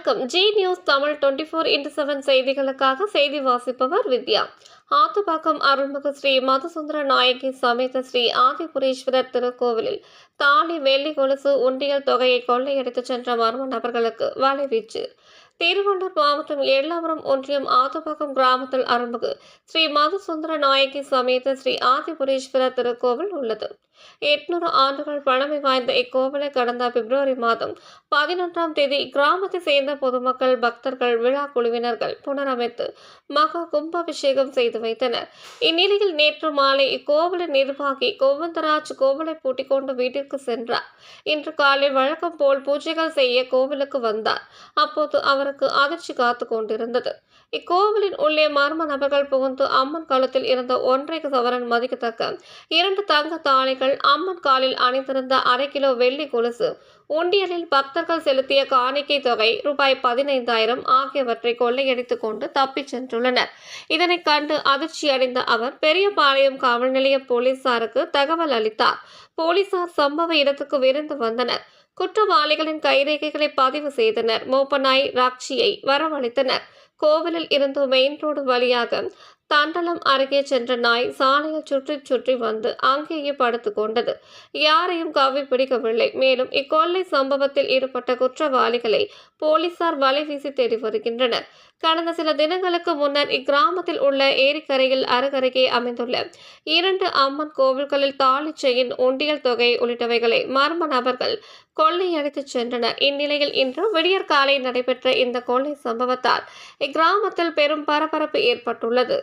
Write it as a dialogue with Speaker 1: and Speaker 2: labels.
Speaker 1: வணக்கம். G news Tamil 24x7 செய்திகளுக்காக செய்தி வாசிப்பவர் வித்யா. ஆத்துப்பாக்கம் அருள்மிகு ஸ்ரீ மதுசுந்தர நாயகி சமேத ஸ்ரீ ஆதிபுரீஸ்வரர் திருக்கோவிலில் தாலி, வெள்ளி கொலுசு, உண்டியல் தொகையை கொள்ளையடித்துச் சென்ற மர்ம நபர்களுக்கு வலைவீச்சு. திருவள்ளூர் மாவட்டம் எல்லாபுரம் ஒன்றியம் ஆத்துப்பாக்கம் கிராமத்தில் அருள்மிகு ஸ்ரீ மதுசுந்தர நாயகி சமேத ஸ்ரீ ஆதிபுரீஸ்வரர் திருக்கோவில் உள்ளது. 800 ஆண்டுகள் பழமை வாய்ந்த இக்கோவிலை கடந்த பிப்ரவரி மாதம் 11ஆம் தேதி இக்கிராமத்தை சேர்ந்த பொதுமக்கள், பக்தர்கள், விழா குழுவினர்கள் புனரமைத்து மகா கும்பாபிஷேகம் செய்து வைத்தனர். இந்நிலையில் நேற்று மாலை இக்கோவிலின் நிர்வாகி கோவிந்தராஜ் கோவிலை பூட்டிக் கொண்டு வீட்டிற்கு சென்றார். இன்று காலை வழக்கம் போல் பூஜைகள் செய்ய கோவிலுக்கு வந்தார். அப்போது அவருக்கு அதிர்ச்சி காத்து கொண்டிருந்தது. இக்கோவிலின் உள்ளே மர்ம நபர்கள் புகுந்து அம்மன் கழுத்தில் இருந்த 1.5 சவரன் மதிக்கத்தக்க 2 தங்க தாலிகள், அம்மன் காலில் அணிந்திருந்த 1/2 கிலோ வெள்ளி கொலுசு, உண்டியலில் பக்தர்கள் செலுத்திய காணிக்கை தொகை ரூபாய் 15,000 ஆகியவற்றை கொள்ளையடித்துக் கொண்டு தப்பிச் சென்றுள்ளனர். இதனை கண்டு அதிர்ச்சியடைந்த அவர் பெரியபாளையம் காவல் நிலைய போலீசாருக்கு தகவல் அளித்தார். போலீசார் சம்பவ இடத்துக்கு விரைந்து வந்தனர். குற்றவாளிகளின் கைரேகைகளை பதிவு செய்தனர். மோப்பநாய் ராக்ஷியை வரவழைத்தனர். கோவிலில் இருந்து மெயின் ரோடு வழியாக தண்டலம் அருகே சென்ற நாய் சாலையில் சுற்றி சுற்றி வந்து அங்கேயே படுத்து கொண்டது. யாரையும் கவ்வி பிடிக்கவில்லை. மேலும் இக்கொள்ளை சம்பவத்தில் ஈடுபட்ட குற்றவாளிகளை போலீசார் வலை வீசி தேடி வருகின்றனர். கடந்த சில தினங்களுக்கு முன்னர் இக்கிராமத்தில் உள்ள ஏரிக்கரையில் அருகருகே அமைந்துள்ள 2 அம்மன் கோவில்களில் தாலி, செயின், உண்டியல் தொகை உள்ளிட்டவைகளை மர்ம நபர்கள் கொள்ளையடித்துச் சென்றனர். இந்நிலையில் இன்று விடியற்காலை நடைபெற்ற இந்த கொள்ளை சம்பவத்தால் இக்கிராமத்தில் பெரும் பரபரப்பு ஏற்பட்டுள்ளது.